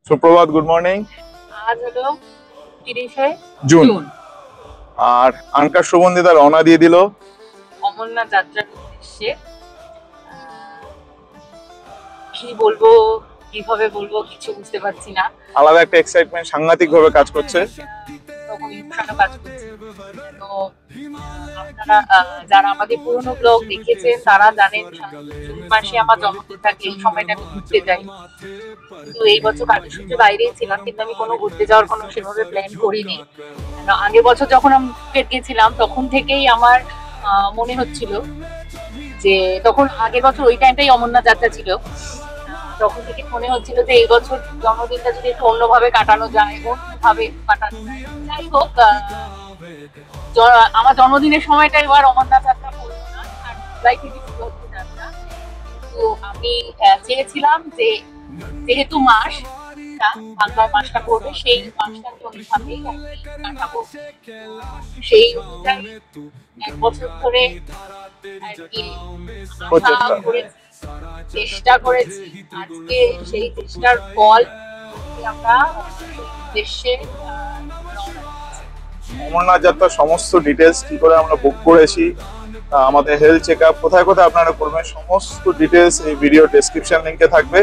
সুপ্রভাত, good morning. আজ হলো 30শে জুন জুন। আর আনকার সুগন্ধিতা রওনা দিয়ে দিল অমরনাথ যাত্রার উদ্দেশ্যে। কি বলবো, কিভাবে বলবো কিছু বুঝতে পারছি না। আলাদা একটা এক্সাইটমেন্ট সাংঘাতিক ভাবে কাজ করছে। তখন ইমোশনও কাজ করছে। তো আপনারা যারা আমাদের পুরোনো ব্লগ দেখেছেন তারা জানেন জুন মাসে আমার জন্মদিন থাকে, এই সময়টা আমি ঘুরতে যাই। কিন্তু এই বছর কার্যসূচির বাইরেই ছিলাম, কিন্তু আমি কোনো ঘুরতে যাওয়ার কোনো সেভাবে প্ল্যান করিনি। আগের বছর যখন আমি ফুকেট গেছিলাম তখন থেকেই আমার মনে হচ্ছিল যে, তখন আগের বছর ওই টাইমটাই অমরনাথ যাত্রা ছিল, তখন থেকে মনে হচ্ছিল যে এই বছর জন্মদিনটা যদি একটু অন্যভাবে কাটানো যায়, অন্যভাবে কাটানো যায়। যাই হোক, আমার জন্মদিনের সময়টা এবার অমরনাথ যাত্রা করবো না, আর জুলাই থেকে শুরু হচ্ছে যাত্রা। তো আমি চেয়েছিলাম যে যেহেতু বাংলার মাসটা পড়বে, সেই মাসটা ওইভাবেই কাটাবো। সেই অনুযায়ী এক বছর ধরে আর কি চেষ্টা করেছি। আজকে সেই চেষ্টার ফল আমরা উদ্দেশ্যে অমরনাথ যাত্রার সমস্ত ডিটেলস কি করে আমরা বুক করেছি, আমাদের হেলথ চেক আপ কোথায় কোথায় আপনারা করবেন, সমস্ত ডিটেলস এই ভিডিও ডেসক্রিপশন লিংকে থাকবে।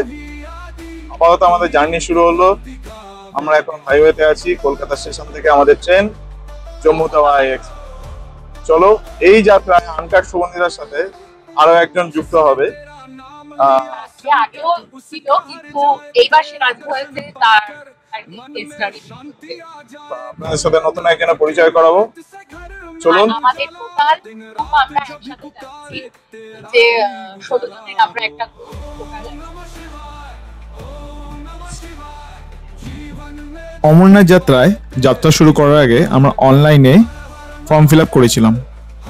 আপাতত আমাদের জার্নি শুরু হলো। আমরা এখন হাইওয়েতে আছি, কলকাতা স্টেশন থেকে আমাদের ট্রেন জম্মু তাওয়া এক্সপ্রেস। চলো, এই যাত্রায় আনকার সুগন্ধিতার সাথে আরো একজন যুক্ত হবে। আগেও ছিল, কিন্তু এইবার সে রাজি হয়েছে তার আপনাদের সাথে নতুন একজনের পরিচয় করাবো। চলুন। আমাদের টোটাল আমরা একসাথে যাচ্ছি, যে 16 জনের আমরা একটা অমরনাথ যাত্রায় যাত্রা শুরু করার আগে আমরা অনলাইনে ফর্ম ফিল আপ করেছিলাম।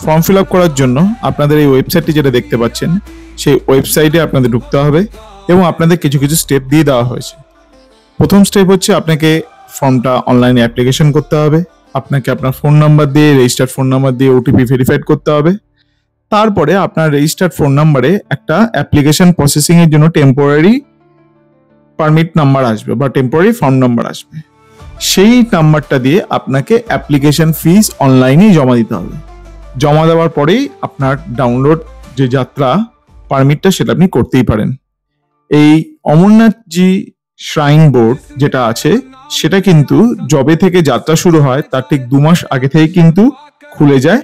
ফর্ম ফিল আপ করার জন্য আপনাদের এই ওয়েবসাইটটি যেটা দেখতে পাচ্ছেন, সেই ওয়েবসাইটে আপনাদের ঢুকতে হবে এবং আপনাদের কিছু কিছু স্টেপ দিয়ে দেওয়া হয়েছে। প্রথম স্টেপ হচ্ছে আপনাকে ফর্মটা অনলাইনে অ্যাপ্লিকেশন করতে হবে। আপনাকে আপনার ফোন নাম্বার দিয়ে, রেজিস্টার্ড ফোন নাম্বার দিয়ে ওটিপি ভেরিফাইড করতে হবে। তারপরে আপনার রেজিস্টার্ড ফোন নাম্বারে একটা অ্যাপ্লিকেশন প্রসেসিং এর জন্য টেম্পোরারি পারমিট নাম্বার আসবে বা টেম্পোরারি ফর্ম নাম্বার আসবে। সেই নাম্বারটা দিয়ে আপনাকে অ্যাপ্লিকেশন ফিস অনলাইনেই জমা দিতে হবে। জমা দেওয়ার পরেই আপনার ডাউনলোড যে যাত্রা পারমিটটা সেটা আপনি করতেই পারেন। এই অমরনাথজি শ্রাইন বোর্ড যেটা আছে, সেটা কিন্তু যবে থেকে যাত্রা শুরু হয় তার ঠিক 2 মাস আগে থেকে কিন্তু খুলে যায়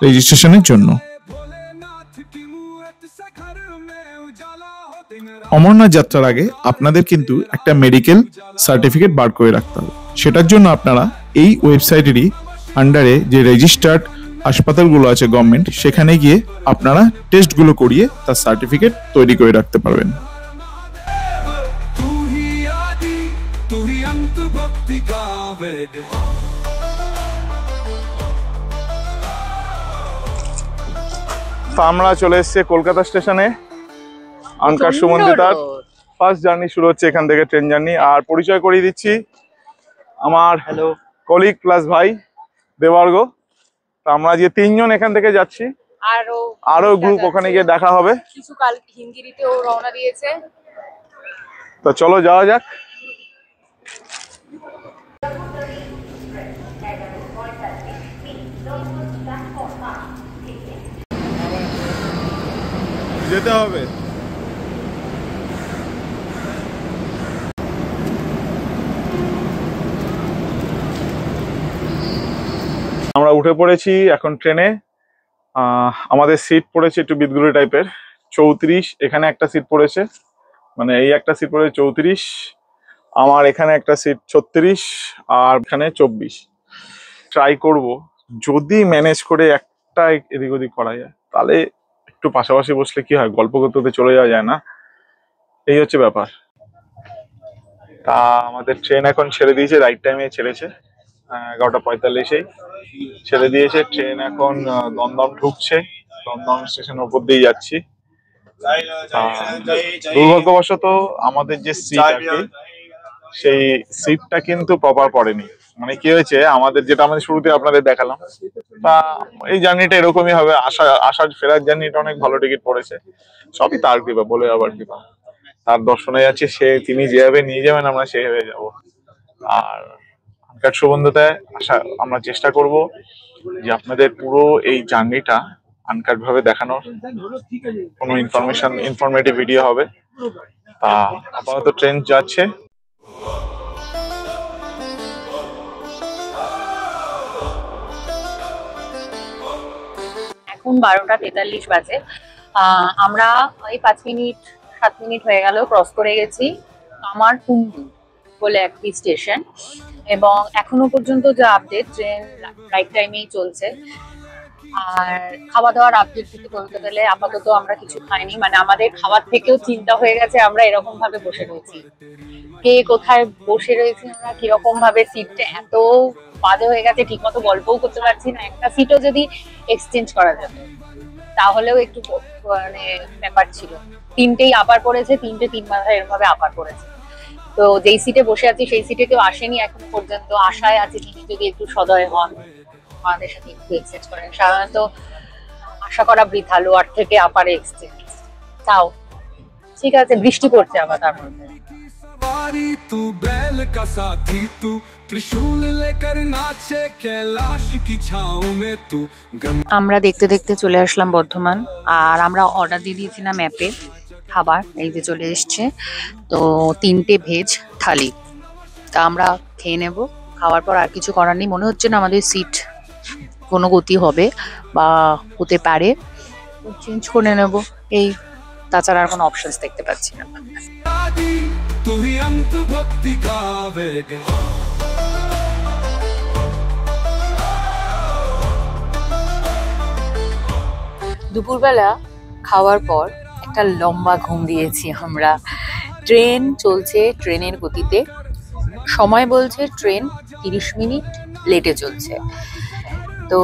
রেজিস্ট্রেশনের জন্য। অমরনাথ যাত্রার আগে আপনাদের কিন্তু একটা মেডিকেল সার্টিফিকেট বার করে রাখতে হবে। সেটার জন্য আপনারা এই ওয়েবসাইটেরই আন্ডারে যে রেজিস্টার্ড হাসপাতালগুলো আছে গভর্নমেন্ট, সেখানে গিয়ে আপনারা টেস্টগুলো করিয়ে তার সার্টিফিকেট তৈরি করে রাখতে পারবেন। তো আমরা চলে এসেছি কলকাতা স্টেশনে। আনকার সুগন্ধিতার ফার্স্ট জার্নি শুরু হচ্ছে এখান থেকে, ট্রেন জার্নি। আর পরিচয় করিয়ে দিচ্ছি, আমার কলিগ প্লাস ভাই দেবার্গ। তো আমরা যে 3 জন এখান থেকে যাচ্ছি, আরো গ্রুপ ওখানে গিয়ে দেখা হবে। কিছু কাল হিঙ্গিরিতেও রওনা দিয়েছে। তো চলো যাওয়া যাক। যেতে হবে। আমরা উঠে পড়েছি এখন ট্রেনে। আমাদের সিট পড়েছে একটু বিদগুলি টাইপের, 34। এখানে একটা সিট পড়েছে, মানে এই একটা সিট পড়েছে 34, আমার এখানে একটা সিট 36, আর এখানে 24। ট্রাই করব যদি ম্যানেজ করে একটা এদিক ওদিক করা যায়, তাহলে একটু পাশাপাশি বসলে কি হয়, গল্প করতে চলে যাওয়া যায় না, এই হচ্ছে ব্যাপার। তা আমাদের ট্রেন এখন ছেড়ে দিয়েছে, রাইট টাইমে ছেড়েছে, 11টা 45-এই ছেড়ে দিয়েছে। ট্রেন এখন দমদম ঢুকছে, দমদম স্টেশনের উপর দিয়ে যাচ্ছি। দুর্ভাগ্যবশত আমাদের যে সিট আর কি, সেই সিটটা কিন্তু প্রপার পড়েনি। মানে কি হয়েছে, আমাদের যেটা আমাদের শুরুতে আপনাদের দেখালাম, তা এই জার্নিটা এরকমই হবে। আসার ফেরার জার্নিটা অনেক ভালো টিকিট পড়েছে, সবই তার কৃপা, বলে আবার কৃপা। তার দর্শনে যাচ্ছি, তিনি যেভাবে নিয়ে যাবেন আমরা সেইভাবে যাব। আর আনকাট সুবন্ধতায় আশা আমরা চেষ্টা করব যে আপনাদের পুরো এই জার্নিটা আনকাট ভাবে দেখানোর, কোনো ইনফরমেটিভ ভিডিও হবে। তা আপাতত ট্রেন যাচ্ছে। এখন 12টা 43 বাজে। আমরা এই 5-7 মিনিট হয়ে গেল ক্রস করে গেছি কামারকুন্ডু বলে একটি স্টেশন, এবং এখনো পর্যন্ত যা আপডেট, ট্রেন রাইট টাইমেই চলছে। আর খাওয়া দাওয়ার আপডেট দিতে বলতে গেলে আপাতত আমরা কিছু খাইনি, মানে আমাদের খাবার থেকেও চিন্তা হয়ে গেছে আমরা এরকম ভাবে বসে রয়েছি, কে কোথায় বসে রয়েছি আমরা, কিরকম ভাবে সিটটা এত বাজে হয়ে গেছে, ঠিক মতো গল্পও করতে পারছি না। একটা সিটও যদি এক্সচেঞ্জ করা যেত তাহলেও একটু মানে ব্যাপার ছিল। 3টেই আপার পড়েছে, 3 মাথায় এরকম ভাবে আপার পড়েছে। তো যেই সিটে বসে আছি সেই সিটে কেউ আসেনি এখন পর্যন্ত। আশায় আছে তিনি যদি একটু সদয় হন, আমাদের সাথে একটু এক্সচেঞ্জ করেন। সাধারণত আশা করা বৃথা, লোয়ার থেকে আপারে এক্সচেঞ্জ। তাও ঠিক আছে, বৃষ্টি পড়ছে আবার তার মধ্যে। तू बैल का साथी तू त्रिशूल लेकर नाचे कैलाश की छाँव में तू আমরা দেখতে দেখতে চলে আসলাম বর্ধমান। আর আমরা অর্ডার দিয়ে দিয়েছিলাম অ্যাপে খাবার, এই যে চলে এসছে। তো 3টে ভেজ থালি, তা আমরা খেয়ে নেব। খাওয়ার পর আর কিছু করার নেই, মনে হচ্ছে না আমাদের সিট কোনো গতি হবে বা হতে পারে, চেঞ্জ করে নেব এই। তাছাড়া আর কোনো অপশনস দেখতে পাচ্ছি না। तू ही अंत भक्ति का वेग দুপুরবেলা খাওয়ার পর একটা লম্বা ঘুম দিয়েছি আমরা। ট্রেন চলছে ট্রেনের গতিতে, সময় বলছে ট্রেন 30 মিনিট লেটে চলছে। তো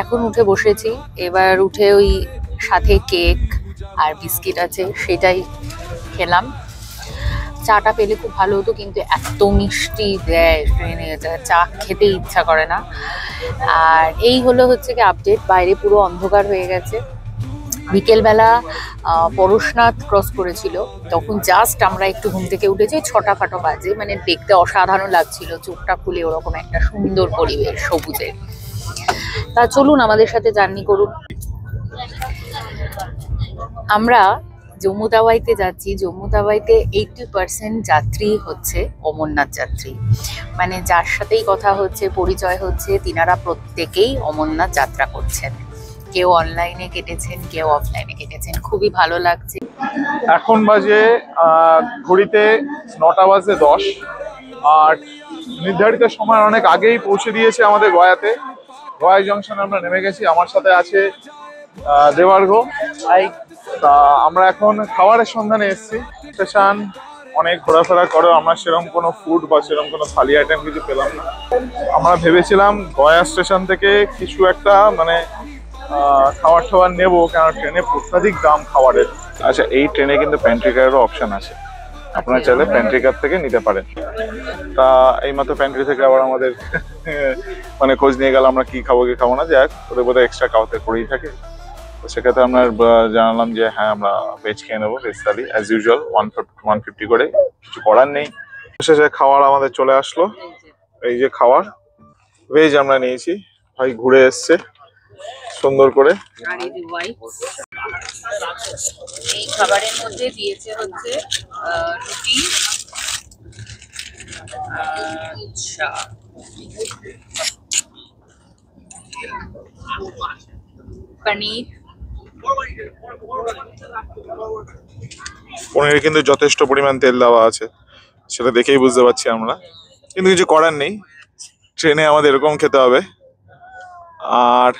এখন উঠে বসেছি, এবার উঠে ওই সাথে কেক আর বিস্কিট আছে সেটাই খেলাম। চাটা পেলে খুব ভালো হতো, কিন্তু এত মিষ্টি দেয় ট্রেনে, চা খেতে ইচ্ছা করে না। আর এই হচ্ছে কি আপডেট, বাইরে পুরো অন্ধকার হয়ে গেছে। বিকেলবেলা পরশনাথ ক্রস করেছিল, তখন জাস্ট আমরা একটু ঘুম থেকে উঠেছি, 6টা ফাটো বাজে, মানে দেখতে অসাধারণ লাগছিল, চোখটা খুলে ওরকম একটা সুন্দর পরিবেশ সবুজের। তা চলুন আমাদের সাথে জার্নি করুন। আমরা জম্মু তাওয়াইতে যাচ্ছি। জম্মু তাওয়াইতে 80% যাত্রী হচ্ছে অমরনাথ যাত্রী, মানে যার সাথেই কথা হচ্ছে, পরিচয় হচ্ছে, তিনারা প্রত্যেকেই অমরনাথ যাত্রা করছেন। কেউ অনলাইনে কেটেছেন, কেউ অফলাইনে কেটেছেন, খুবই ভালো লাগছে। এখন বাজে ঘড়িতে 9:10, আর নির্ধারিত সময় অনেক আগেই পৌঁছে দিয়েছে আমাদের গয়াতে। গয়া জংশনে আমরা নেমে গেছি। আমার সাথে আছে দেবার্ঘ। তা আমরা এখন খাবারের সন্ধানে এসেছি। স্টেশন অনেক ঘোরাফেরা করেও আমরা সেরকম কোনো ফুড বা সেরকম কোনো থালি আইটেম কিছু পেলাম না। আমরা ভেবেছিলাম গয়া স্টেশন থেকে কিছু একটা মানে খাবার টাবার নেবো, কেন ট্রেনে অত্যাধিক দাম খাবারের। আচ্ছা, এই ট্রেনে কিন্তু প্যান্ট্রি কারেরও অপশন আছে, আপনারা চাইলে প্যান্ট্রি কার থেকে নিতে পারেন। তা এইমাত্র প্যান্ট্রি থেকে আবার আমাদের মানে খোঁজ নিয়ে গেল আমরা কি খাবো কি খাবো না, যাক ওদের বোধহয় এক্সট্রা খাওয়াতে করেই থাকে। তো সেক্ষেত্রে আমরা জানালাম যে হ্যাঁ আমরা ভেজ খেয়ে নেবো, ভেজ থালি অ্যাজ ইউজুয়াল 150 করে, কিছু করার নেই। শেষে খাবার আমাদের চলে আসলো, এই যে খাবার ভেজ আমরা নিয়েছি। ভাই ঘুরে এসছে সুন্দর করে। এই খাবারের মধ্যে দিয়েছে হচ্ছে রুটি, আচ্ছা পনির। পনিরে কিন্তু যথেষ্ট পরিমাণ তেল দেওয়া আছে, সেটা দেখেই বুঝতে পারছি আমরা, কিন্তু কিছু করার নেই, ট্রেনে আমাদের এরকম খেতে হবে। আর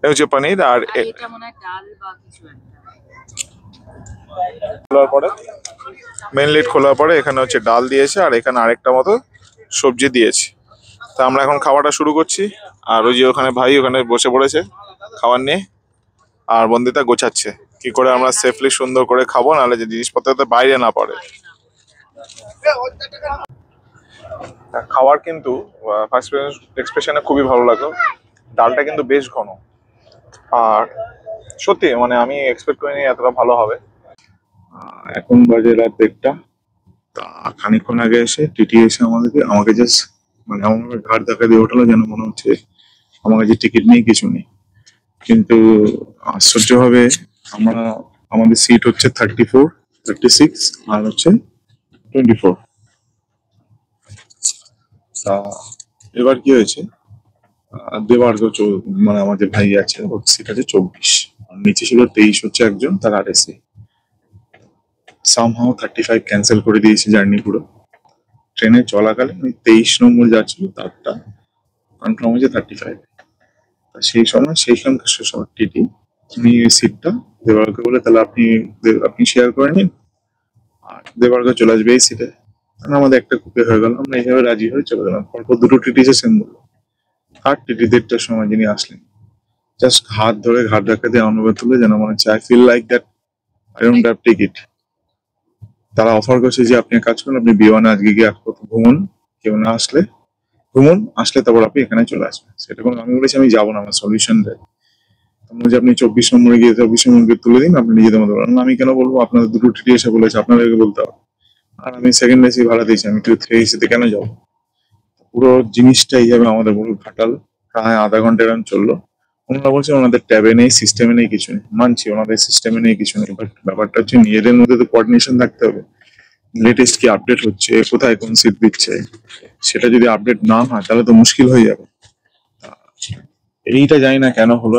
হচ্ছে পনির। আর এটা মনে হয় ডাল বা কিছু একটা। খোলার পরে মেন লিড খোলার পরে এখানে হচ্ছে ডাল দিয়েছে, আর এখানে আরেকটা মতো সবজি দিয়েছে। তা আমরা এখন খাওয়াটা শুরু করছি। আর ওই যে ওখানে ভাই ওখানে বসে পড়েছে খাবার নিয়ে, আর বন্দিতা গোছাচ্ছে কি করে আমরা সেফলি সুন্দর করে খাবো, নাহলে যে জিনিসপত্র বাইরে না পড়ে। খাবার কিন্তু ফার্স্ট এক্সপ্রেশনে খুবই ভালো লাগলো। ডালটা কিন্তু বেশ ঘন, আর সত্যি মানে আমি এক্সপেক্ট করিনি এতটা ভালো হবে। এখন বাজে রাত 1টা। তা খানিকক্ষণ আগে এসে টিটি এসে আমাকে জাস্ট মানে আমার ঘাট দেখা দিয়ে ওঠালো, যেন মনে হচ্ছে আমার কাছে টিকিট নেই, কিছু নেই। কিন্তু আশ্চর্যভাবে আমাদের সিট হচ্ছে 34, 36 আর হচ্ছে 24। তা এবার কি হয়েছে, দেবার্গ মানে আমাদের ভাই আছে, ওর সিট আছে 24, আর নিচে ছিল 23 হচ্ছে একজন, তার আরএসি। সামহাও 35 ক্যান্সেল করে দিয়েছে জার্নি পুরো। ট্রেনে চলাকালীন ওই 23 নম্বর যাচ্ছিল তারটা কনফার্ম হয়েছে 35। সেই সময় টিটি উনি ওই সিটটা দেবার্গকে বলে, তাহলে আপনি শেয়ার করে নিন আর দেবার্গ চলে আসবে এই সিটে। আমাদের একটা কুপে হয়ে গেল, আমরা এইভাবে রাজি হয়ে চলে গেলাম। পরপর দুটো টিটি এসেছেন বললো। আর টিটি 1:30টার সময় যিনি আসলেন, জাস্ট হাত ধরে ঘাট ধাক্কা দিয়ে অনুভব তুলে, যেন মনে হচ্ছে I feel like that I don't have ticket. তারা অফার করছে যে আপনি এক কাজ করুন, আপনি বিমানে আজকে গিয়ে ঘুমুন, কেউ না আসলে আসলে তারপর আপনি এখানে চলে আসবেন। সেটা কোনো, আমি বলেছি আমি যাবো না, আমার সলিউশন দেয়। যে আপনি 24 নম্বরে গিয়ে 24 নম্বরকে তুলে দিন, আপনি নিজেদের মতো বলেন। আমি কেন বলবো, আপনাদের দুটো টিটি এসে বলেছে, আপনাদেরকে বলতে হবে। আর আমি সেকেন্ড এসি ভাড়া দিয়েছি, আমি 3 এসিতে কেন যাবো? পুরো জিনিসটা এইভাবে আমাদের পুরো ঘাটাল প্রায় আধা ঘন্টা এরকম চললো। ওনারা বলছে ওনাদের ট্যাবে নেই, সিস্টেমে নেই, কিছু নেই। মানছি ওনাদের সিস্টেমে নেই, কিছু নেই, বাট ব্যাপারটা হচ্ছে নিজেদের মধ্যে তো কোঅর্ডিনেশন থাকতে হবে। লেটেস্ট কি আপডেট হচ্ছে, কোথায় কোন সিট দিচ্ছে, সেটা যদি আপডেট না হয় তাহলে তো মুশকিল হয়ে যাবে। এইটা জানি না কেন হলো।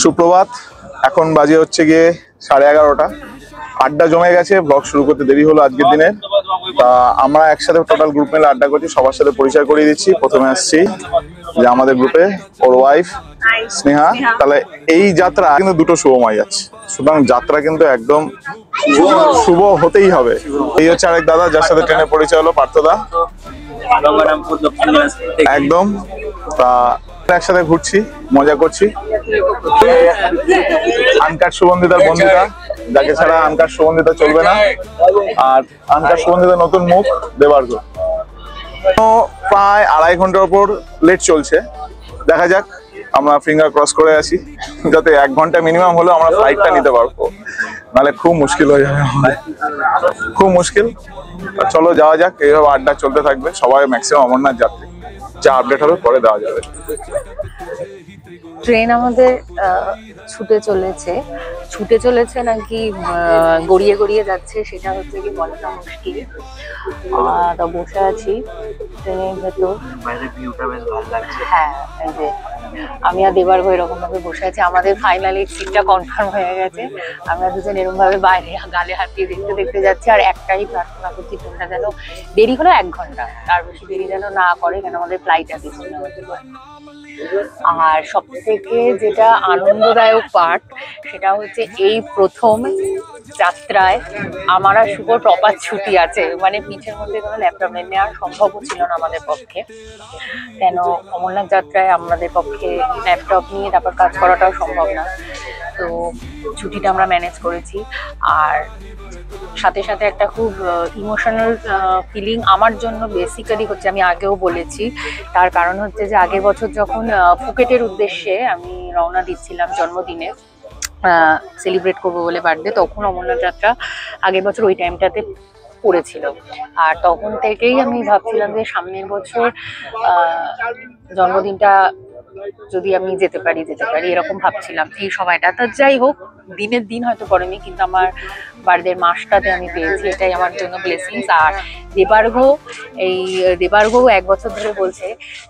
সুপ্রভাত, এখন বাজে হচ্ছে গিয়ে 11:30। আড্ডা জমে গেছে, ব্লগ শুরু করতে দেরি হলো আজকের দিনে। তা আমরা একসাথে টোটাল গ্রুপ মিলে আড্ডা করছি, সবার সাথে পরিচয় করিয়ে দিচ্ছি। প্রথমে আসছি যে আমাদের গ্রুপে ওর ওয়াইফ স্নেহা। তাহলে এই যাত্রা কিন্তু দুটো শুভময় আছে, সুতরাং যাত্রা কিন্তু একদম শুভ হতেই হবে। এই হচ্ছে আরেক দাদা যার সাথে ট্রেনে পরিচয় হলো, পার্থদা। একদম। তা একসাথে ঘুরছি, মজা করছি। আনকাট সুগন্ধিতার বন্দিতা, যাকে ছাড়া আনকাট সুগন্ধিতা চলবে না। আর আনকাট সুগন্ধিতার নতুন মুখ দেবার্গ। প্রায় 2.5 ঘন্টার উপর লেট চলছে। দেখা যাক, আমরা ফিঙ্গার ক্রস করে আছি যাতে 1 ঘন্টা মিনিমাম হলেও আমরা ফ্লাইটটা নিতে পারবো, নাহলে খুব মুশকিল হয়ে যাবে, খুব মুশকিল। চলো যাওয়া যাক, এইভাবে আড্ডা চলতে থাকবে। সবাই ম্যাক্সিমাম অমরনাথ যাত্রী, যা আপডেট হবে পরে দেওয়া যাবে। ট্রেন আমাদের ছুটে চলেছে নাকি গড়িয়ে গড়িয়ে যাচ্ছে সেটা হচ্ছে কি বলাটা মুশকিল। তা বসে আছি ট্রেনের ভেতর, হ্যাঁ এই যে আমি আর দেবার্গ এরকম ভাবে বসে আছি। আমাদের ফাইনালি সিটটা কনফার্ম হয়ে গেছে। আমরা দুজন এরকম ভাবে বাইরে গালে হাত দিয়ে দেখতে দেখতে যাচ্ছি, আর একটাই প্রার্থনা করছি ট্রেনটা যেন দেরি হলো 1 ঘন্টা, তার বেশি দেরি যেন না করে, কেন আমাদের ফ্লাইট আছে। আর সব থেকে যেটা আনন্দদায়ক পার্ট সেটা হচ্ছে এই প্রথম যাত্রায় আমার আর শুভর প্রপার ছুটি আছে। মানে পিঠের মধ্যে কোনো ল্যাপটপ নেওয়া সম্ভব ছিল না আমাদের পক্ষে, কেন অমরনাথ যাত্রায় আমাদের পক্ষে ল্যাপটপ নিয়ে তারপর কাজ করাটাও সম্ভব না। তো ছুটিটা আমরা ম্যানেজ করেছি। আর সাথে সাথে একটা খুব ইমোশনাল ফিলিং আমার জন্য বেসিক্যালি হচ্ছে, আমি আগেও বলেছি, তার কারণ হচ্ছে যে আগের বছর যখন ফুকেটের উদ্দেশ্যে আমি রওনা দিচ্ছিলাম জন্মদিনে সেলিব্রেট করবো বলে বার্থডে, তখন অমরনাথ যাত্রা আগের বছর ওই টাইমটাতে পড়েছিল। আর তখন থেকেই আমি ভাবছিলাম যে সামনের বছর জন্মদিনটা যদি আমি যেতে পারি এরকম ভাবছিলাম এই সময়টা। তা যাই হোক, দিনের দিন হয়তো পড়েনি, কিন্তু আমার বার্থডের মাসটাতে আমি পেয়েছি, এটাই আমার জন্য ব্লেসিংস। আর দেবার্ঘ 1 বছর ধরে বলছে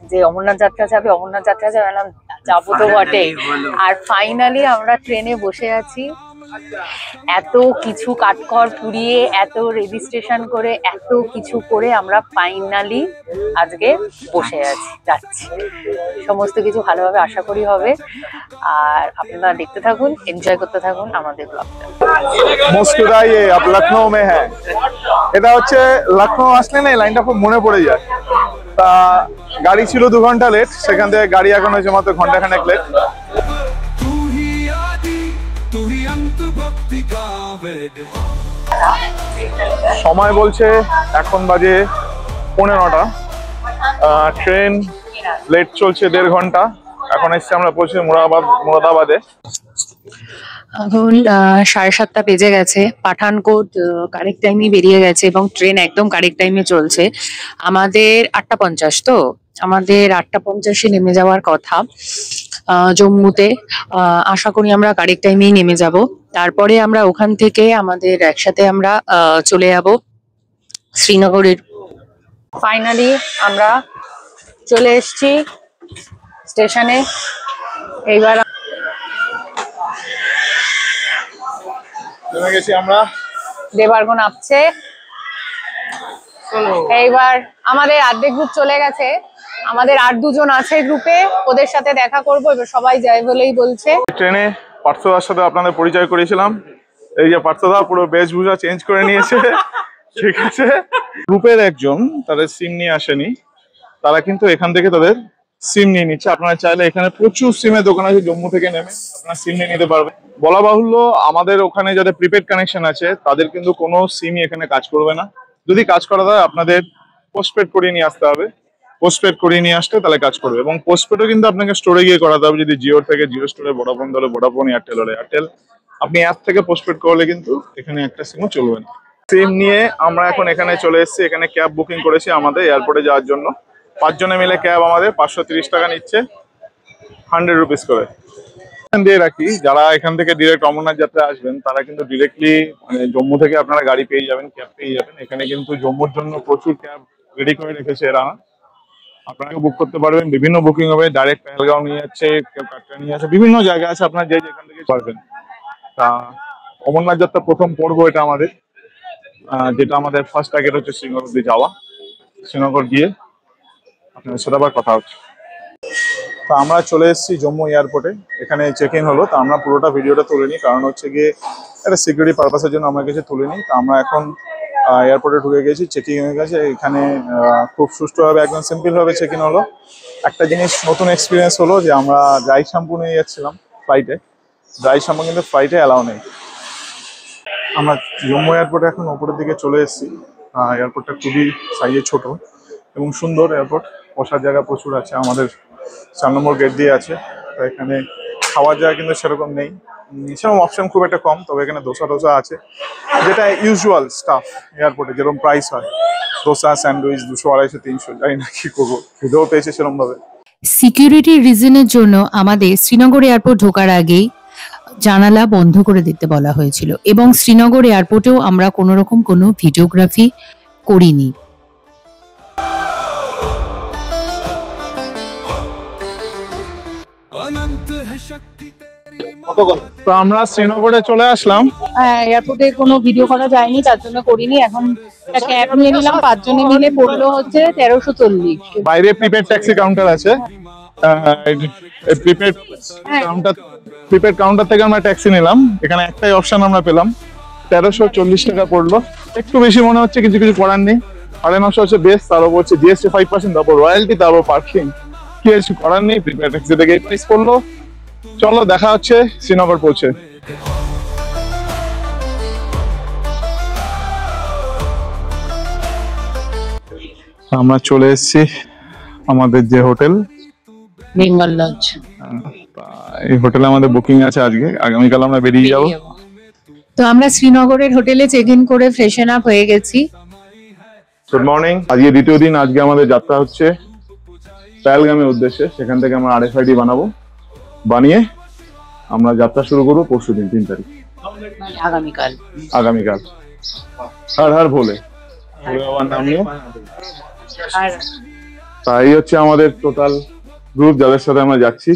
যে অমরনাথ যাত্রা যাবে, যাবো তো বটে। আর ফাইনালি আমরা ট্রেনে বসে আছি, এত কিছু কাঠখড় পুড়িয়ে, এত রেজিস্ট্রেশন করে, এত কিছু করে আমরা ফাইনালি আজকে বসে যাচ্ছি। সমস্ত কিছু ভালোভাবে আশা করি হবে। আর আপনারা দেখতে থাকুন, এনজয় করতে থাকুন আমাদের ব্লগটা। মুস্কুরাইয়ে আপ লখনৌ মে হ্যাঁ, এটা হচ্ছে লখনৌ আসলে না এই লাইনটা খুব মনে পড়ে যায়। তা গাড়ি ছিল 2 ঘন্টা লেট, সেখান থেকে গাড়ি এখন হয়েছে মাত্র ঘন্টাখানেক লেট। সময় বলছে এখন বাজে 9:15। ট্রেন লেট চলছে 1.5 ঘন্টা। এখন এসছি আমরা পৌঁছে মুরাদাবাদে। এখন 7:30 বেজে গেছে। পাঠানকোট কারেক্ট টাইমে বেরিয়ে গেছে এবং ট্রেন একদম কারেক্ট টাইমে চলছে। আমাদের 8:50, তো আমাদের 8:50-এ নেমে যাওয়ার কথা জম্মুতে। আশা করি আমরা কারেক্ট টাইমেই নেমে যাব। তারপরে আমরা ওখান থেকে আমাদের একসাথে আমরা চলে যাব শ্রীনগরের। ফাইনালি আমরা চলে এসেছি স্টেশনে। এইবার নেমে গেছি আমরা। দেবার্গ নামছে। এইবার আমাদের অর্ধেক গ্রুপ চলে গেছে, আমাদের আর 2 জন আছে গ্রুপে, ওদের সাথে দেখা করব। এবার সবাই যায় বলেই বলছে। ট্রেনে পার্থদার সাথে আপনাদের পরিচয় করিয়েছিলাম। এই যে পার্থদা পুরো বেশভূষা চেঞ্জ করে নিয়েছে। ঠিক আছে, গ্রুপের একজন তাদের সিম নিয়ে আসেনি, তারা কিন্তু এখান থেকে তাদের সিম নিয়ে নিচ্ছে। আপনারা চাইলে এখানে প্রচুর সিমের দোকান আছে, জম্মু থেকে নেমে আপনারা সিম নিয়ে নিতে পারবেন। বলা বাহুল্য, আমাদের ওখানে যাদের প্রিপেড কানেকশন আছে তাদের কিন্তু কোনো সিমই এখানে কাজ করবে না। যদি কাজ করা হয় আপনাদের পোস্টপেড করিয়ে নিয়ে আসতে হবে। পোস্টপেড করিয়ে নিয়ে আসলে তাহলে কাজ করবে, এবং পোস্টপেডও কিন্তু আপনাকে স্টোরে গিয়ে করাতে হবে। যদি জিওর থেকে জিও স্টোরে, ভোডাফোন হলে ভোডাফোন, এয়ারটেল হলে এয়ারটেল, আপনি অ্যাপ থেকে পোস্টপেড করলে কিন্তু এখানে একটা সিমও চলবে না। সিম নিয়ে আমরা এখন এখানে চলে এসেছি। এখানে ক্যাব বুকিং করেছি আমাদের এয়ারপোর্টে যাওয়ার জন্য। 5 জনে মিলে ক্যাব আমাদের 530 টাকা নিচ্ছে, 100 রুপিস করে। দিয়ে রাখি, যারা এখান থেকে ডিরেক্ট অমরনাথ যাত্রা আসবেন তারা কিন্তু ডিরেক্টলি মানে জম্মু থেকে আপনারা গাড়ি পেয়ে যাবেন, ক্যাব পেয়ে যাবেন। এখানে কিন্তু জম্মুর জন্য প্রচুর ক্যাব রেডি করে রেখেছে এরা, আপনাকে বুক করতে পারবেন। বিভিন্ন বুকিং হবে, ডাইরেক্ট পেহেলগাঁও নিয়ে যাচ্ছে, কেউ কাটরা নিয়ে যাচ্ছে, বিভিন্ন জায়গা আছে, আপনারা যে যেখান থেকে পারবেন। তা অমরনাথ যাত্রা প্রথম পর্ব এটা আমাদের, যেটা আমাদের ফার্স্ট টার্গেট হচ্ছে শ্রীনগর অব্দি যাওয়া। শ্রীনগর গিয়ে আপনাদের সাথে আবার কথা হচ্ছে। তো আমরা চলে এসেছি জম্মু এয়ারপোর্টে। এখানে চেক ইন হলো। তো আমরা পুরোটা ভিডিওটা তুলে নিই, কারণ হচ্ছে গিয়ে একটা সিকিউরিটি পারপাসের জন্য আমরা কিছু তুলে নিই। তো আমরা এখন এয়ারপোর্টে ঢুকে গেছি, চেকিং হয়ে গেছে। এখানে খুব সুষ্ঠুভাবে একদম সিম্পলভাবে চেক ইন হলো। একটা জিনিস নতুন এক্সপিরিয়েন্স হলো যে আমরা ড্রাই শ্যাম্পু নিয়ে যাচ্ছিলাম ফ্লাইটে, ড্রাই শ্যাম্পু কিন্তু ফ্লাইটে অ্যালাউ নেই। আমরা জম্মু এয়ারপোর্টে এখন ওপরের দিকে চলে এসেছি। এয়ারপোর্টটা খুবই সাইজে ছোট এবং সুন্দর এয়ারপোর্ট, বসার জায়গা প্রচুর আছে। আমাদের 4 নম্বর গেট দিয়ে আছে। তো এখানে খাওয়ার জায়গা কিন্তু সেরকম নেই, সেরকম অপশন খুব একটা কম। তবে এখানে দোসা আছে, যেটা ইউজুয়াল স্টাফ এয়ারপোর্টে যেরকম প্রাইস হয়। দোসা, স্যান্ডউইচ 200, 250, 300, জানি না কি করবো, খিদেও পেয়েছে সেরকম ভাবে। সিকিউরিটি রিজনের জন্য আমাদের শ্রীনগর এয়ারপোর্ট ঢোকার আগেই জানালা বন্ধ করে দিতে বলা হয়েছিল, এবং শ্রীনগর এয়ারপোর্টেও আমরা কোনো রকম কোনো ভিডিওগ্রাফি করিনি। তো আমরা শ্রীনগরে চলে আসলাম। হ্যাঁ, এয়ারপোর্টে কোনো ভিডিও করা যায়নি, তার জন্য করিনি। এখন একটা ক্যাব নিয়ে নিলাম, 5 জনে মিলে পড়লো হচ্ছে 1340। বাইরে প্রিপেড ট্যাক্সি কাউন্টার আছে। প্রিপেড কাউন্টার থেকে আমরা ট্যাক্সি নিলাম। এখানে একটাই অপশন আমরা পেলাম, 1340 টাকা পড়লো। একটু বেশি মনে হচ্ছে, কিছু করার নেই। 950 হচ্ছে বেস, তার উপর হচ্ছে জিএসটি 5%, তারপর রয়্যালটি, তারপর পার্কিং। কি কিছু করার নেই, প্রিপেড ট্যাক্সি থেকে এই প্রাইস পড়লো। চলো দেখা হচ্ছে শ্রীনগর পৌঁছে। আমরা চলে এসেছি আমাদের যে হোটেল, বেঙ্গল লজ। এই হোটেলে আমাদের বুকিং আছে আজকে, আগামীকাল আমরা বেরিয়ে যাব। তো আমরা শ্রীনগরের হোটেলে চেক ইন করে ফ্রেশন আপ হয়ে গেছি। Good morning. আজকে দ্বিতীয় দিন। আজকে আমাদের যাত্রা হচ্ছে পেহেলগামের উদ্দেশ্যে। সেখান থেকে আমরা RFID বানাবো, বানিয়ে আমরা যাত্রা শুরু করবো পরশু দিন 3 তারিখ, আগামীকাল। হর হর ভোলে, ভোলে বাবার নাম নিয়ে। তাই হচ্ছে আমাদের টোটাল গ্রুপ, যাদের সাথে আমরা যাচ্ছি।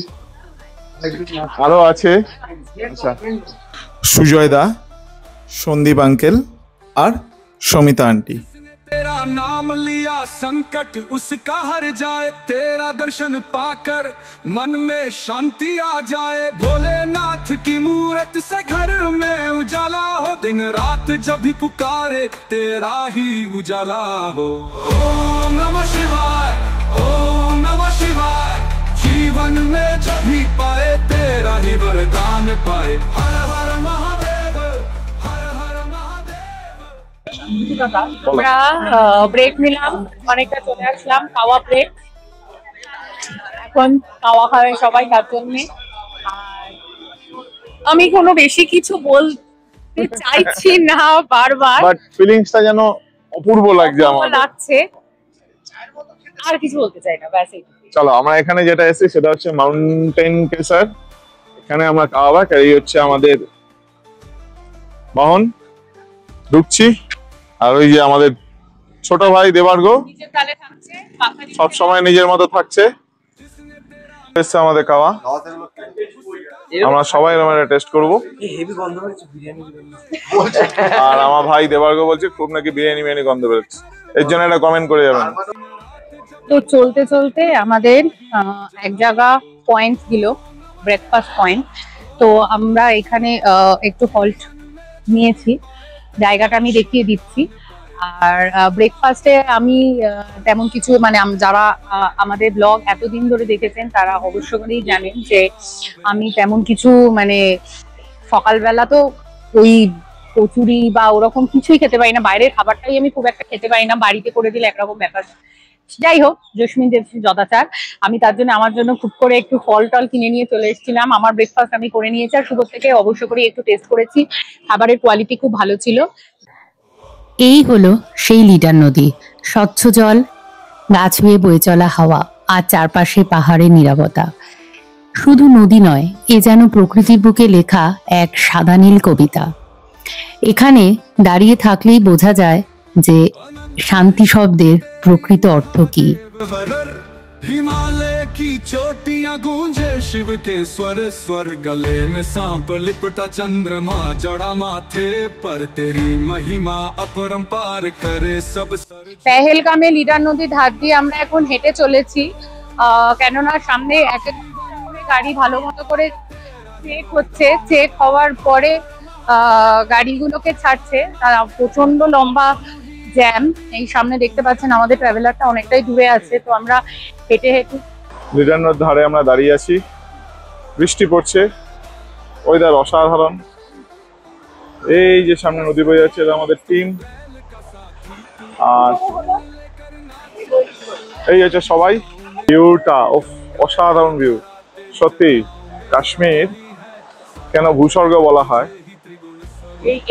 আরো আছে সুজয় দা, সন্দীপ আঙ্কেল আর সমিতা আন্টি। तेरा नाम लिया संकट उसका हर जाए, तेरा दर्शन पाकर मन में शांति आ जाए। भोलेनाथ की मूरत से घर में उजाला हो, दिन रात जब भी पुकारे तेरा ही उजाला हो। ओम नमः शिवाय, ओम नमः शिवाय। जीवन में जब भी पाए तेरा ही वरदान पाए। हर हर महादेव, हर हर महादेव। আমরা ব্রেক নিলাম, অনেকটা চলে আসলাম খাওয়া ব্রেক। এখন খাওয়া খাওয়ায় সবাই তার জন্য। আর আমি কোনো বেশি কিছু বলতে চাইছি না বারবার, বাট ফিলিংসটা যেন অপূর্ব লাগছে ভালো আমার। লাগছে, আর কিছু বলতে চাই না, ব্যাস এইটুকুই। চলো আমরা এখানে যেটা এসেছি সেটা হচ্ছে মাউন্টেন কেসার। এখানে আমরা খাওয়া এই হচ্ছে আমাদের বাহন, ঢুকছি। আর ওই যে আমাদের ছোট ভাই দেবার্গ নিচের তালে থাকছে, পাখা দিয়ে সব সময় নিজের মতো থাকছে। এসছে আমাদের খাওয়া, আমরা সবাই এরকম টেস্ট করবো। আর আমার ভাই দেবার্গ বলছে খুব নাকি বিরিয়ানি বিরিয়ানি গন্ধ বেরোচ্ছে, এর জন্য একটা কমেন্ট করে যাবেন। তো চলতে চলতে আমাদের এক জায়গা পয়েন্ট দিল, ব্রেকফাস্ট পয়েন্ট। তো আমরা এখানে একটু হল্ট নিয়েছি, জায়গাটা আমি দেখিয়ে দিচ্ছি। আর ব্রেকফাস্টে আমি তেমন কিছু মানে যারা আমাদের ব্লগ এতদিন ধরে দেখেছেন তারা অবশ্য করেই জানেন যে আমি তেমন কিছু মানে সকালবেলা তো ওই কচুরি বা ওরকম কিছুই খেতে পারি না, বাইরের খাবারটাই আমি খুব একটা খেতে পারি না, বাড়িতে করে দিলে একরকম ব্যাপার। যাই হোক, জস্মিনদের যথাচার আমি তার জন্য আমার জন্য খুব করে একটু ফল টল কিনে নিয়ে চলে এসেছিলাম। আমার ব্রেকফাস্ট আমি করে নিয়েছি, আর শুভর থেকে অবশ্য করে একটু টেস্ট করেছি, খাবারের কোয়ালিটি খুব ভালো ছিল। এই হলো সেই লিডার নদী, স্বচ্ছ জল, গাছ বেয়ে বয়ে চলা হাওয়া, আর চারপাশে পাহাড়ের নীরবতা। শুধু নদী নয়, এ যেন প্রকৃতির বুকে লেখা এক সাদা নীল কবিতা। এখানে দাঁড়িয়ে থাকলেই বোঝা যায় যে শান্তি শব্দের প্রকৃত অর্থ কি। हिमालय की चोटियां गूंजे शिव के स्वर स्वर, गले में सांप लिपटा चंद्रमा, जड़ा माथे पर तेरी महिमा अपरंपार करे सब सर। পেহেলগামে লিডার নদীর ধার দিয়ে আমরা এখন হেঁটে চলেছি, কেননা সামনে এক এক করে গাড়ি ভালো মতো করে চেক হচ্ছে, চেক হওয়ার পরে গাড়িগুলোকে ছাড়ছে। প্রচন্ড লম্বা জ্যাম, এই সামনে দেখতে পাচ্ছেন আমাদের ট্রাভেলারটা অনেকটাই দূরে আছে। তো আমরা হেঁটে হেঁটে লিডার নদীর ধারে আমরা দাঁড়িয়ে আছি, বৃষ্টি পড়ছে, ওয়েদার অসাধারণ। এই যে সামনে নদী বয়ে যাচ্ছে, এটা আমাদের টিম। আর এই হচ্ছে সবাই, ভিউটা অসাধারণ ভিউ সত্যি। কাশ্মীর কেন ভূস্বর্গ বলা হয়,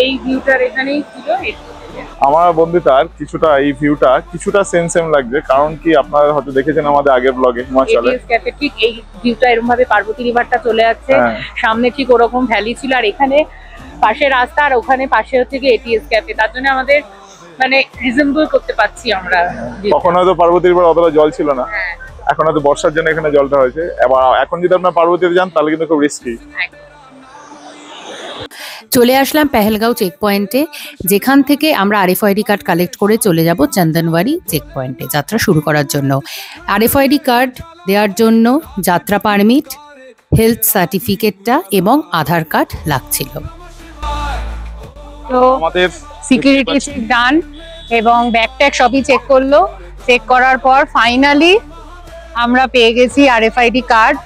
এই ভিউটার এখানেই ছিল। আমার বন্ধুটার কিছুটা এই ভিউটা কিছুটা সেম সেম লাগছে, কারণ কি আপনারা হয়তো দেখেছেন আমাদের আগের ব্লগে হিমাচলে এটিএস ক্যাফে ঠিক এই ভিউটা এরকম ভাবে পার্বতী রিভারটা চলে যাচ্ছে, হ্যাঁ। সামনে ঠিক ওরকম ভ্যালি ছিল, আর এখানে পাশে রাস্তা, আর ওখানে পাশে হচ্ছে কি এটিএস ক্যাফে। তার জন্য আমাদের মানে রিজনেবল করতে পারছি আমরা। তখন হয়তো পার্বতীর পর অতটা জল ছিল না, হ্যাঁ, এখন হয়তো বর্ষার জন্য এখানে জলটা হয়েছে। এবার এখন যদি আপনার পার্বতীতে যান তাহলে কিন্তু খুব রিস্কি। একদম। চলে আসলাম পেহেলগাঁও চেক পয়েন্টে, যেখান থেকে আমরা আরএফআইডি কার্ড কালেক্ট করে চলে যাব চন্দনওয়ারি চেক পয়েন্টে যাত্রা শুরু করার জন্য। আরএফআইডি কার্ড দেওয়ার জন্য যাত্রা পারমিট, হেলথ সার্টিফিকেটটা এবং আধার কার্ড লাগছিল। তো আমাদের সিকিউরিটি চেক ডান এবং ব্যাগ ট্যাগ সবই চেক করলো। চেক করার পর ফাইনালি আমরা পেয়ে গেছি আরএফআইডি কার্ড,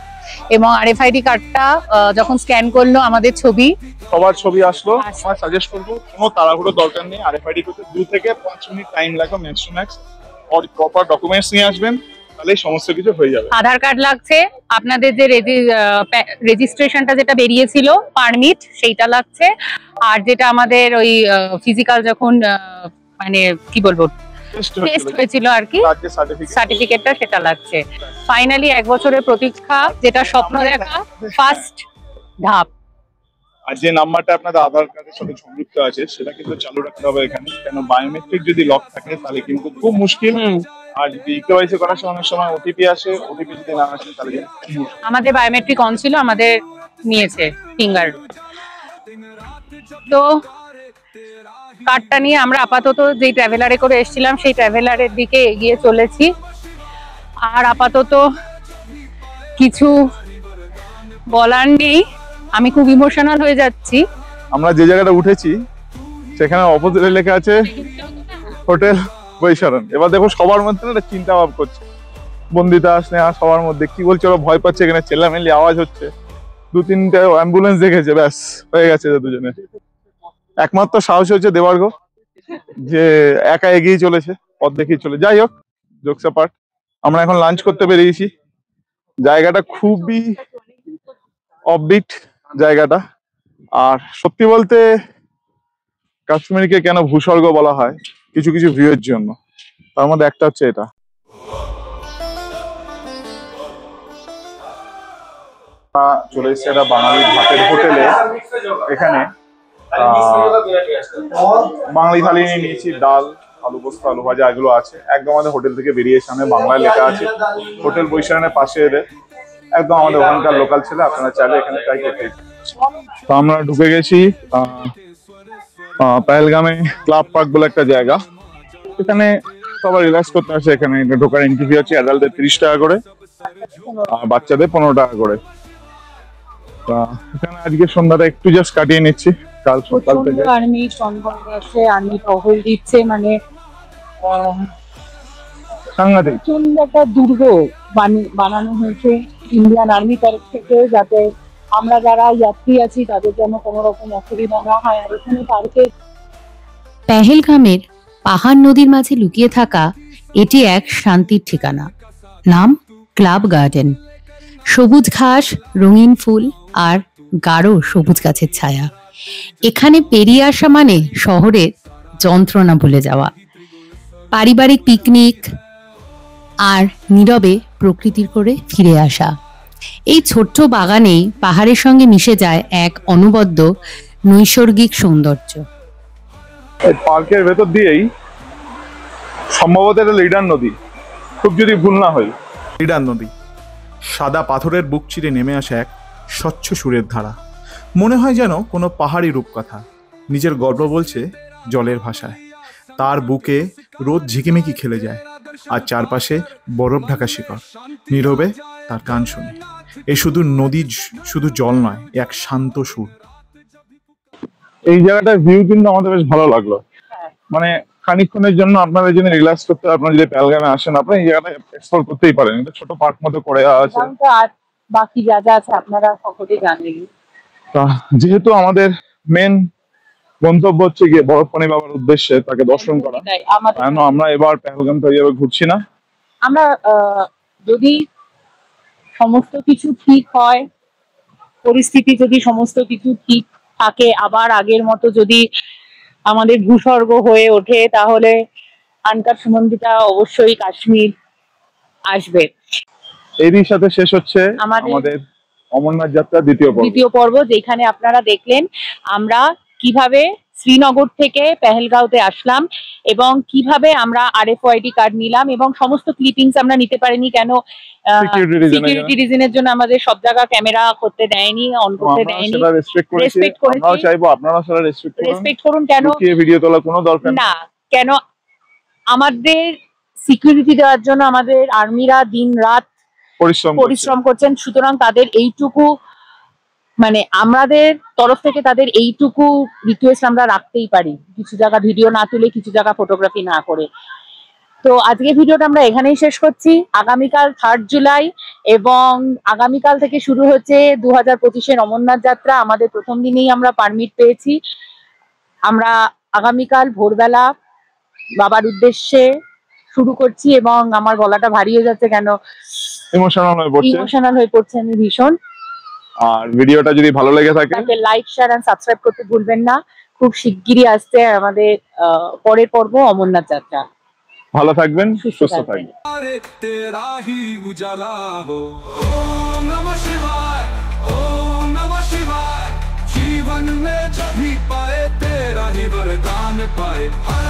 এবং আরএফআইডি কার্ডটা যখন স্ক্যান করলো আমাদের ছবি, সবার ছবি আসলো। আমার সাজেস্ট করবো কোনো তাড়াহুড়ো দরকার নেই, আরএফআইডি করতে 2 থেকে 5 মিনিট টাইম লাগবে ম্যাক্স টু ম্যাক্স। আর প্রপার ডকুমেন্টস নিয়ে আসবেন, তাহলেই সমস্ত কিছু হয়ে যাবে। আধার কার্ড লাগছে, আপনাদের যে রেজিস্ট্রেশনটা যেটা বেরিয়েছিল পারমিট সেইটা লাগছে, আর যেটা আমাদের ওই ফিজিক্যাল যখন মানে কি বলবো টেস্ট হয়েছিল আর কি, সার্টিফিকেটটা সেটা লাগছে। ফাইনালি 1 বছরের প্রতীক্ষা, যেটা স্বপ্ন দেখা ফার্স্ট ধাপ। আর যে নাম্বারটা আপনাদের আধার কার্ডের সাথে সংযুক্ত আছে সেটা কিন্তু চালু রাখতে হবে এখানে, কেন বায়োমেট্রিক যদি লক থাকে তাহলে কিন্তু খুব মুশকিল। আর যদি ইকেওয়াইসি করার সময় অনেক সময় ওটিপি আসে, ওটিপি যদি না আসে তাহলে কিন্তু খুব মুশকিল। আমাদের বায়োমেট্রিক অন ছিল, আমাদের নিয়েছে ফিঙ্গার। তো কার্ডটা নিয়ে আমরা আপাতত যেই ট্রাভেলারে করে এসেছিলাম সেই ট্রাভেলারের দিকে এগিয়ে চলেছি। আর আপাতত কিছু বলার নেই, আমি খুব ইমোশনাল হয়ে যাচ্ছি। আমরা যে জায়গাটা উঠেছি সেখানে অপোজিটে লেখা আছে হোটেল বৈশরণ। এবার দেখো সবার মধ্যে না একটা চিন্তা ভাব করছে, বন্দিতা স্নেহা সবার মধ্যে কি বলছে, ওরা ভয় পাচ্ছে, এখানে চেল্লামেল্লি আওয়াজ হচ্ছে। 2-3টে অ্যাম্বুলেন্স দেখেছে, ব্যাস হয়ে গেছে দুজনে। একমাত্র সাহস হচ্ছে দেবার্গ, যে একা এগিয়ে চলেছে, পথ দেখিয়ে চলে। যাই হোক, জোকস অ্যাপার্ট, আমরা এখন লাঞ্চ করতে বেরিয়েছি। জায়গাটা খুবই অফবিট জায়গাটা। আর সত্যি বলতে কাশ্মীরকে কেন ভূস্বর্গ বলা হয়, কিছু কিছু ভিউয়ের জন্য, তার মধ্যে একটা হচ্ছে এটা। চলে এসেছে একটা বাঙালি ভাতের হোটেলে। এখানে বাঙালি থালি নিয়ে নিয়েছি, ডাল, আলু পোস্ত, আলু ভাজা, এগুলো আছে। একদম আমাদের হোটেল থেকে বেরিয়ে সামনে বাংলায় লেখা আছে হোটেল বৈশাখের পাশে এদের, একদম আমাদের ওখানকার লোকাল ছেলে, আপনারা চাইলে এখানে ট্রাই করতে। তো আমরা ঢুকে গেছি পেহেলগামে ক্লাব পার্ক বলে একটা জায়গা। এখানে সবাই রিল্যাক্স করতে আসে। এখানে ঢোকার এন্ট্রি ফি হচ্ছে অ্যাডাল্টদের 30 টাকা করে আর বাচ্চাদের 15 টাকা করে। এখানে আজকে সন্ধ্যাটা একটু জাস্ট কাটিয়ে নিচ্ছি। কাল সকাল থেকে আর্মি সংঘর্ষ আছে, আর্মি টহল দিচ্ছে, মানে সাংঘাতিক প্রচন্ড একটা দুর্গ বানানো হয়েছে ইন্ডিয়ান আর্মি তরফ থেকে, যাতে আমরা যারা যাত্রী আছি তাদের যেন কোনো রকম অসুবিধা না হয়। আর এখানে পার্কে পেহেলগামের পাহাড় নদীর মাঝে লুকিয়ে থাকা এটি এক শান্তির ঠিকানা। নাম ক্লাব গার্ডেন। সবুজ ঘাস, রঙিন ফুল আর গাঢ় সবুজ গাছের ছায়া। এখানে পেরিয়ে আসা মানে শহরের যন্ত্রণা ভুলে যাওয়া। পারিবারিক পিকনিক আর নীরবে প্রকৃতির করে ফিরে আসা। এই ছোট্ট বাগানেই পাহাড়ের সঙ্গে মিশে যায় এক অনবদ্য নৈসর্গিক সৌন্দর্য। পার্কের ভেতর দিয়েই সম্ভবত এটা লিডার নদী, খুব যদি ভুল না হয়। লিডার নদী সাদা পাথরের বুক চিরে নেমে আসা এক স্বচ্ছ সুরের ধারা। মনে হয় যেন কোনো পাহাড়ি রূপকথা নিজের গল্প বলছে জলের ভাষায়। তার বুকে রোদ ঝিকিমিকি খেলে যায় আর চারপাশে বরফ ঢাকা শিকড়। নীরবে তার গান শুনে। এ শুধু নদী, শুধু জল নয়, এক শান্ত সুর। এই জায়গাটার ভিউ কিন্তু আমাদের বেশ ভালো লাগলো। মানে খানিকক্ষণের জন্য আপনাদের যদি রিল্যাক্স করতে, আপনারা যদি পেহেলগামে আসেন, আপনারা এই জায়গাটা এক্সপ্লোর করতেই পারেন। এটা ছোট পার্ক মতো করে আছে। আর বাকি যা যা আছে আপনারা সকলেই জানেন। তা যেহেতু আমাদের মেন গন্তব্য হচ্ছে গিয়ে বরফপানি বাবার উদ্দেশ্যে তাকে দর্শন করা, কেন আমরা এবার পেহেলগামটা এইভাবে ঘুরছি না। আমরা যদি সমস্ত কিছু ঠিক হয়, পরিস্থিতি যদি সমস্ত কিছু ঠিক থাকে, আবার আগের মতো যদি আমাদের ভূস্বর্গ হয়ে ওঠে, তাহলে আনকার সুমন্দিতা অবশ্যই কাশ্মীর আসবে। এরই সাথে শেষ হচ্ছে আমাদের অমরনাথ যাত্রা দ্বিতীয় পর্ব, যেখানে আপনারা দেখলেন আমরা কিভাবে শ্রীনগর থেকে পেহেলগাঁওতে আসলাম এবং কিভাবে আমরা RFID কার্ড নিলাম, এবং সমস্ত ক্লিপিংস আমরা নিতে পারিনি কেন সিকিউরিটি রিজনের জন্য। আমাদের সব জায়গা ক্যামেরা করতে দেয়নি, অন করতে দেয়নি। রেসপেক্ট করেছি, আমরাও চাইবো আপনারা সেটা রেসপেক্ট করুন। কেন ভিডিও তোলার কোনো দরকার না, কেন আমাদের সিকিউরিটি দেওয়ার জন্য আমাদের আর্মিরা দিন রাত পরিশ্রম করছেন। সুতরাং তাদের এইটুকু, মানে আমাদের তরফ থেকে তাদের এইটুকু রিকোয়েস্ট আমরা রাখতেই পারি, কিছু জায়গা ভিডিও না তুলে, কিছু জায়গা ফটোগ্রাফি না করে। তো আজকে ভিডিওটা আমরা এখানেই শেষ করছি। আগামীকাল 3 জুলাই এবং আগামীকাল থেকে শুরু হচ্ছে 2025-এর অমরনাথ যাত্রা। আমাদের প্রথম দিনেই আমরা পারমিট পেয়েছি। আমরা আগামীকাল ভোরবেলা বাবার উদ্দেশ্যে শুরু করছি এবং আমার গলাটা ভারী হয়ে যাচ্ছে, কেন ইমোশনাল হয়ে পড়ছে আমি ভীষণ। আর ভিডিওটা যদি ভালো লেগে থাকে লাইক, শেয়ার এন্ড সাবস্ক্রাইব করতে ভুলবেন না। খুব শিগগিরই আসছে আমাদের পরের পর্ব অমরনাথ যাত্রা। ভালো থাকবেন, সুস্থ থাকবেন। तेरा ही उजाला हो। ओम नमः शिवाय, ओम नमः शिवाय। जीवन में जब भी पाए तेरा ही वरदान पाए। हर